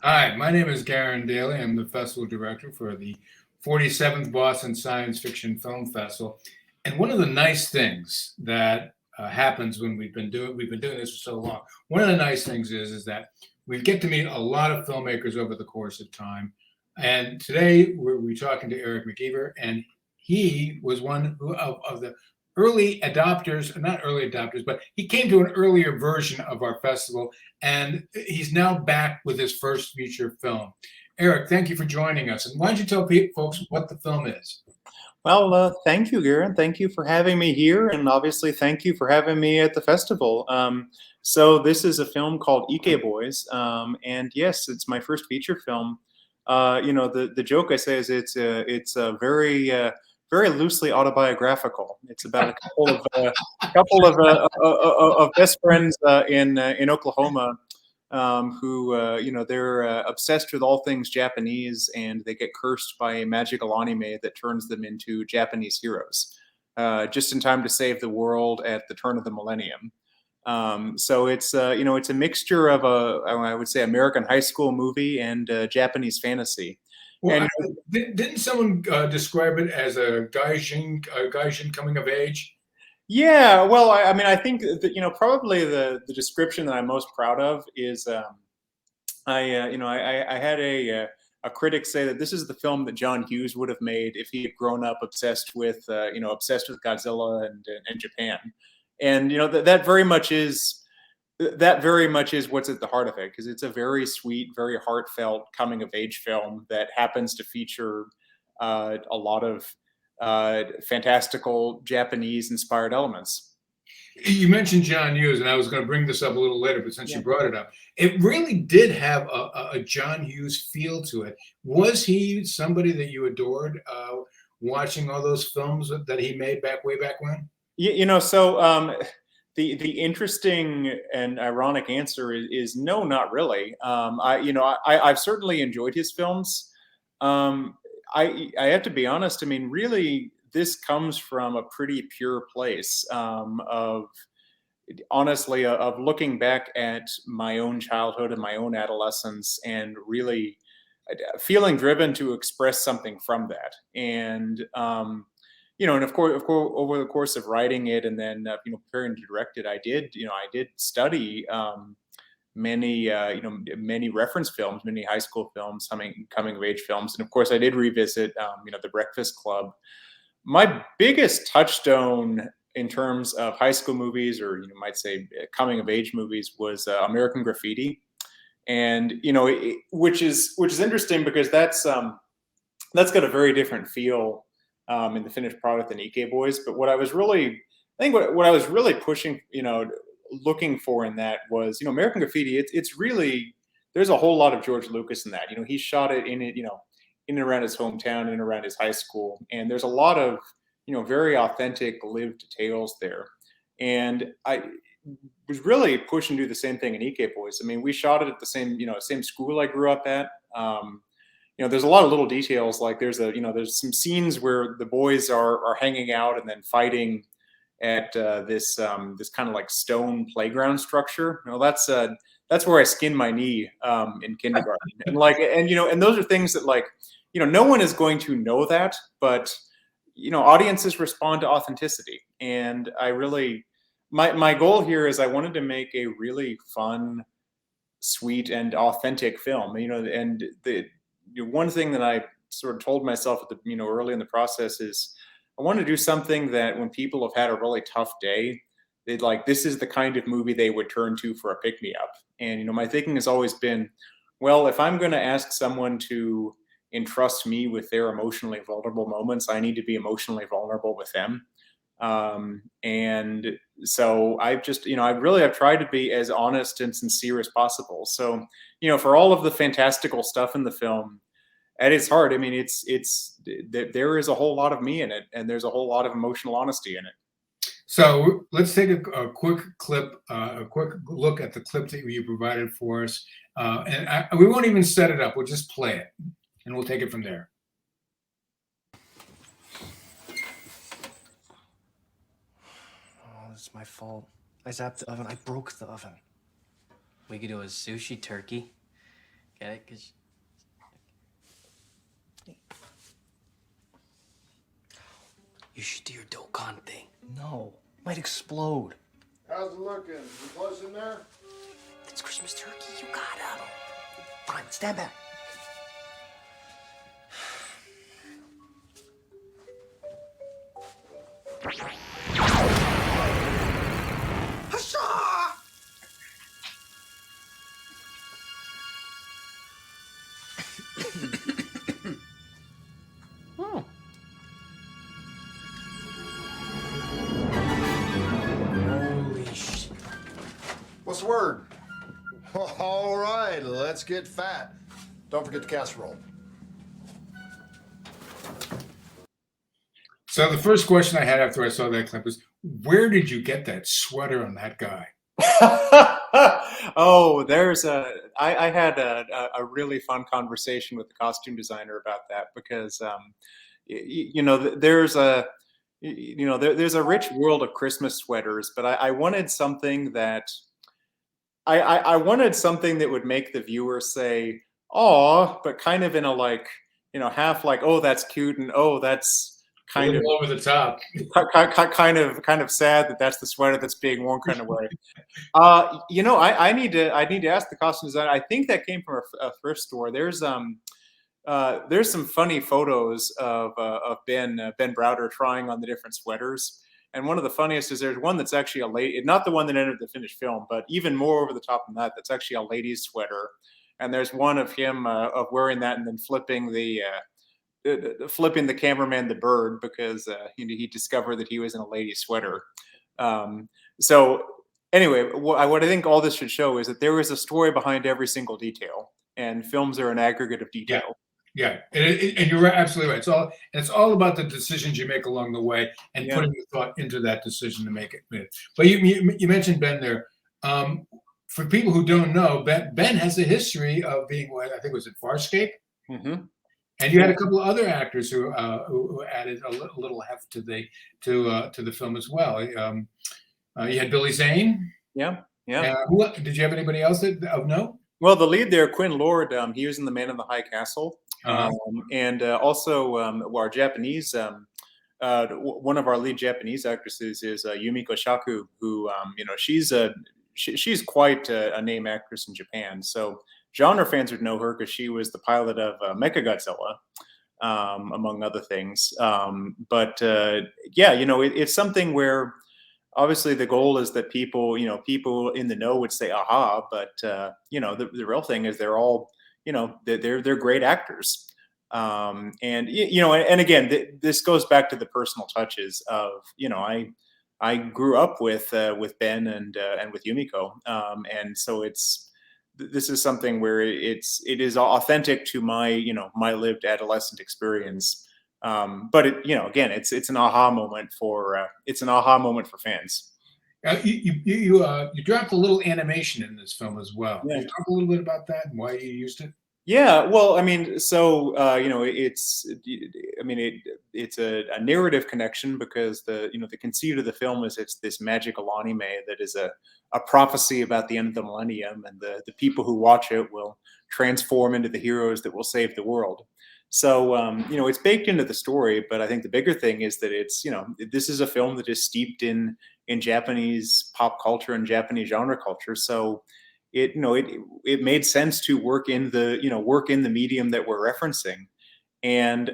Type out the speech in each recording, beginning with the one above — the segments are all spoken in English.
Hi, my name is Garen Daly. I'm the festival director for the 47th Boston Science Fiction Film Festival. And one of the nice things that happens when we've been doing this for so long. One of the nice things is that we get to meet a lot of filmmakers over the course of time. And today we're talking to Eric McEver, and he was one of the early adopters, not early adopters, but he came to an earlier version of our festival, and he's now back with his first feature film. Eric, thank you for joining us. And why don't you tell folks what the film is? Well, thank you, Garen. Thank you for having me here, and obviously, thank you for having me at the festival. So, this is a film called IKE Boys, and yes, it's my first feature film. The joke I say is it's a very loosely autobiographical. It's about a couple of best friends in Oklahoma who they're obsessed with all things Japanese, and they get cursed by a magical anime that turns them into Japanese heroes, just in time to save the world at the turn of the millennium. So it's a mixture of I would say American high school movie and Japanese fantasy. Well, And didn't someone describe it as a gaijin coming of age? yeah, well, I mean, I think that probably the description that I'm most proud of is I had a critic say that this is the film that John Hughes would have made if he had grown up obsessed with Godzilla and Japan, and that very much is what's at the heart of it, because it's a very sweet, very heartfelt coming of age film that happens to feature a lot of fantastical Japanese inspired elements. You mentioned John Hughes, and I was going to bring this up a little later, but since Yeah. you brought it up, it really did have a John Hughes feel to it. Was he somebody that you adored watching all those films that he made way back when? The interesting and ironic answer is no, not really. I've certainly enjoyed his films. Um, I have to be honest. I mean, really, this comes from a pretty pure place of honestly of looking back at my own childhood and my own adolescence, and really feeling driven to express something from that. And of course, over the course of writing it and then preparing to direct it, I did study many reference films, many high school films, coming of age films, and of course, I did revisit The Breakfast Club. My biggest touchstone in terms of high school movies, or you might say coming of age movies, was American Graffiti, and which is interesting because that's got a very different feel in the finished product than EK Boys. But what I was really pushing, looking for in that was, American Graffiti. It's really, there's a whole lot of George Lucas in that. He shot it in and around his hometown, in and around his high school, and there's a lot of very authentic lived tales there. And I was really pushing to do the same thing in EK Boys. I mean, we shot it at the same school I grew up at. There's a lot of little details, like there's some scenes where the boys are hanging out and then fighting at this kind of like stone playground structure. That's where I skinned my knee in kindergarten, and those are things that, like, no one is going to know that, but audiences respond to authenticity, and I really, my goal here is I wanted to make a really fun, sweet, and authentic film. And the one thing that I sort of told myself at the early in the process is I want to do something that when people have had a really tough day, they'd like, this is the kind of movie they would turn to for a pick me up. And my thinking has always been, well, if I'm going to ask someone to entrust me with their emotionally vulnerable moments, I need to be emotionally vulnerable with them. And so I've tried to be as honest and sincere as possible. So, for all of the fantastical stuff in the film, at its heart, I mean, there is a whole lot of me in it, and there's a whole lot of emotional honesty in it. So let's take a quick clip, a quick look at the clip that you provided for us, and we won't even set it up. We'll just play it, and we'll take it from there. Oh, it's my fault. I zapped the oven. I broke the oven. We could do a sushi turkey. Get it? 'Cause you should do your Dokkan thing. No, might explode. How's it looking? You close in there? It's Christmas turkey. You got him. Fine, stand back. Oh. Holy shit. What's the word? All right, let's get fat. Don't forget the casserole. So the first question I had after I saw that clip was, where did you get that sweater on that guy? Oh, I had a really fun conversation with the costume designer about that because there's a rich world of Christmas sweaters, but I wanted something that I wanted something that would make the viewer say "aw," but kind of in a half like, "Oh, that's cute," and "Oh, that's A kind of little over the top. kind of sad that that's the sweater that's being worn kind of way." I need to ask the costume designer. I think that came from a thrift store. There's some funny photos of Ben Browder trying on the different sweaters. And one of the funniest is there's one that's actually a lady, not the one that entered the finished film, but even more over the top than that. That's actually a lady's sweater. And there's one of him of wearing that and then flipping the cameraman the bird because he discovered that he was in a lady's sweater. So anyway, what I think all this should show is that there is a story behind every single detail, and films are an aggregate of detail. Yeah, and you're absolutely right. It's all about the decisions you make along the way and Yeah. putting the thought into that decision to make it. But you mentioned Ben there. For people who don't know, Ben has a history of being, I think, was it Farscape? Mm-hmm. And you had a couple of other actors who added a little heft to the film as well. You had Billy Zane. Yeah. Did you have anybody else of note? Well, the lead there, Quinn Lord, he was in The Man in the High Castle, and also our Japanese. One of our lead Japanese actresses is Yumiko Shaku, who she's quite a name actress in Japan. So genre fans would know her because she was the pilot of Mechagodzilla, among other things. It's something where obviously the goal is that people in the know would say aha, but the real thing is they're all they're great actors. And again, this goes back to the personal touches of I grew up with Ben and with Yumiko, and so this is something where it is authentic to my my lived adolescent experience. But again, it's an aha moment for fans. You dropped a little animation in this film as well. Yeah. Can you talk a little bit about that and why you used it? Yeah, well, I mean, so it's a narrative connection because the conceit of the film is it's this magical anime that is a prophecy about the end of the millennium, and the people who watch it will transform into the heroes that will save the world. So it's baked into the story, but I think the bigger thing is that it's this is a film that is steeped in Japanese pop culture and Japanese genre culture. So it made sense to work in the medium that we're referencing. And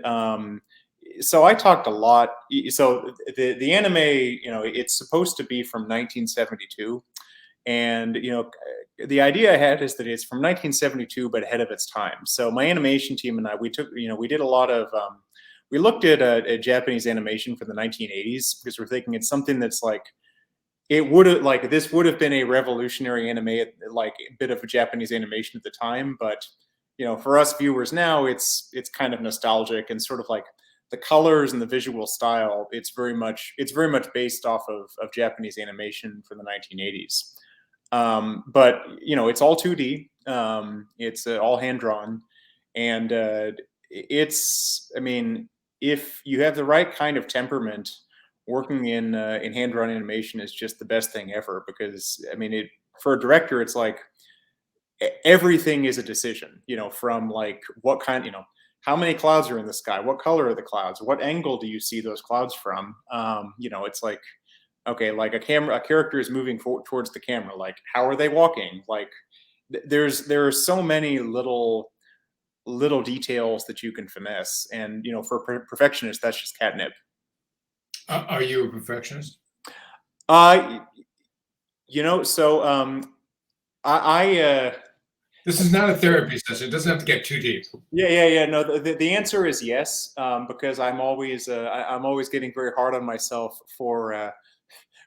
so I talked a lot. So the anime, it's supposed to be from 1972, and the idea I had is that it's from 1972 but ahead of its time. So my animation team and I, we did a lot of we looked at a Japanese animation from the 1980s because we're thinking it's something that's like this would have been a revolutionary anime, like a bit of a Japanese animation at the time, but for us viewers now, it's kind of nostalgic and sort of like the colors and the visual style. It's very much based off of Japanese animation from the 1980s. But it's all 2D. It's all hand drawn, and if you have the right kind of temperament, working in hand-drawn animation is just the best thing ever, because for a director, it's like everything is a decision, from like what kind, how many clouds are in the sky, what color are the clouds, what angle do you see those clouds from? It's like, okay, like a character is moving towards the camera, like how are they walking? Like there are so many little details that you can finesse, and for perfectionists, that's just catnip. Are you a perfectionist? uh so I This is not a therapy session. It doesn't have to get too deep. yeah. No, the answer is yes, because I'm always I'm always getting very hard on myself for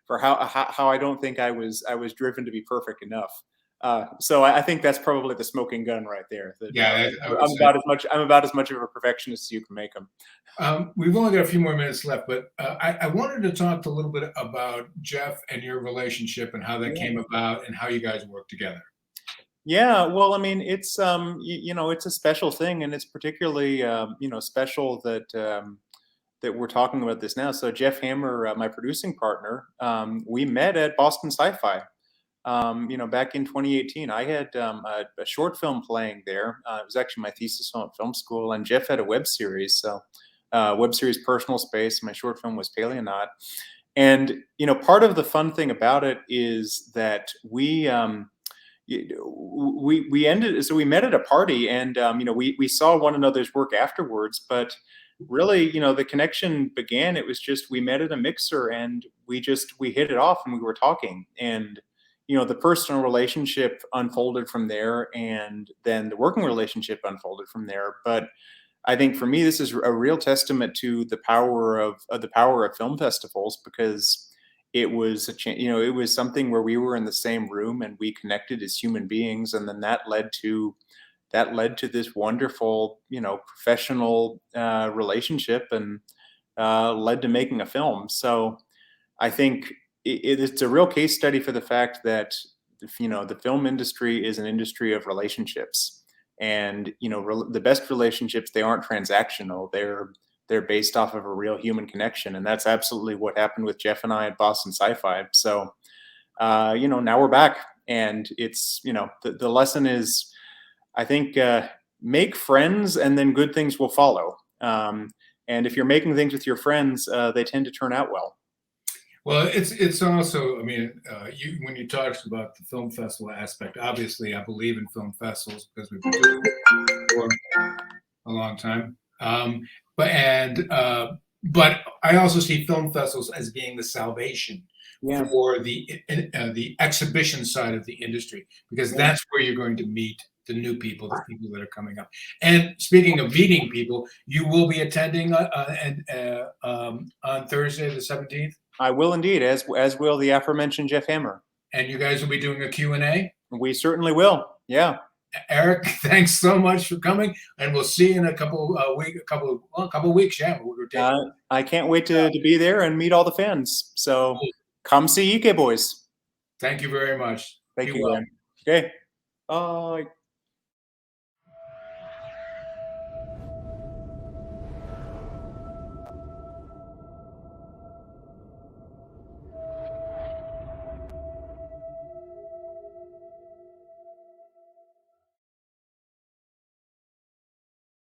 how I don't think I was driven to be perfect enough. So I think that's probably the smoking gun right there. That, Yeah, I would I'm say. about as much of a perfectionist as you can make them. We've only got a few more minutes left, but I wanted to talk a little bit about Jeff and your relationship and how that came about and how you guys work together. Yeah, well, I mean, it's it's a special thing, and it's particularly special that we're talking about this now. So Jeff Hammer, my producing partner, we met at Boston Sci-Fi. Back in 2018. I had a short film playing there. It was actually my thesis film at film school, and Jeff had a web series. So, web series Personal Space. My short film was Paleonaut. And part of the fun thing about it is that we met at a party, and we saw one another's work afterwards, but really the connection began. It was just we met at a mixer, and we hit it off, and we were talking, and the personal relationship unfolded from there, and then the working relationship unfolded from there. But I think for me, this is a real testament to the power of film festivals, because it was it was something where we were in the same room and we connected as human beings, and then that led to this wonderful professional relationship, and led to making a film. So I think it's a real case study for the fact that the film industry is an industry of relationships, and the best relationships, they aren't transactional. They're based off of a real human connection, and that's absolutely what happened with Jeff and I at Boston Sci-Fi. So now we're back, and it's the lesson is, I think, make friends, and then good things will follow. And if you're making things with your friends, they tend to turn out well. Well, it's also, I mean, when you talked about the film festival aspect, obviously I believe in film festivals because we've been doing it for a long time. But I also see film festivals as being the salvation for the exhibition side of the industry, because that's where you're going to meet the new people, the people that are coming up. And speaking of meeting people, you will be attending on Thursday the 17th. I will indeed, as will the aforementioned Jeff Hammer. And you guys will be doing a Q&A? We certainly will. Yeah. Eric, thanks so much for coming, and we'll see you in a couple weeks. Yeah, I can't wait to be there and meet all the fans. So come see IKE Boys. Thank you very much. Thank you. Okay. Bye.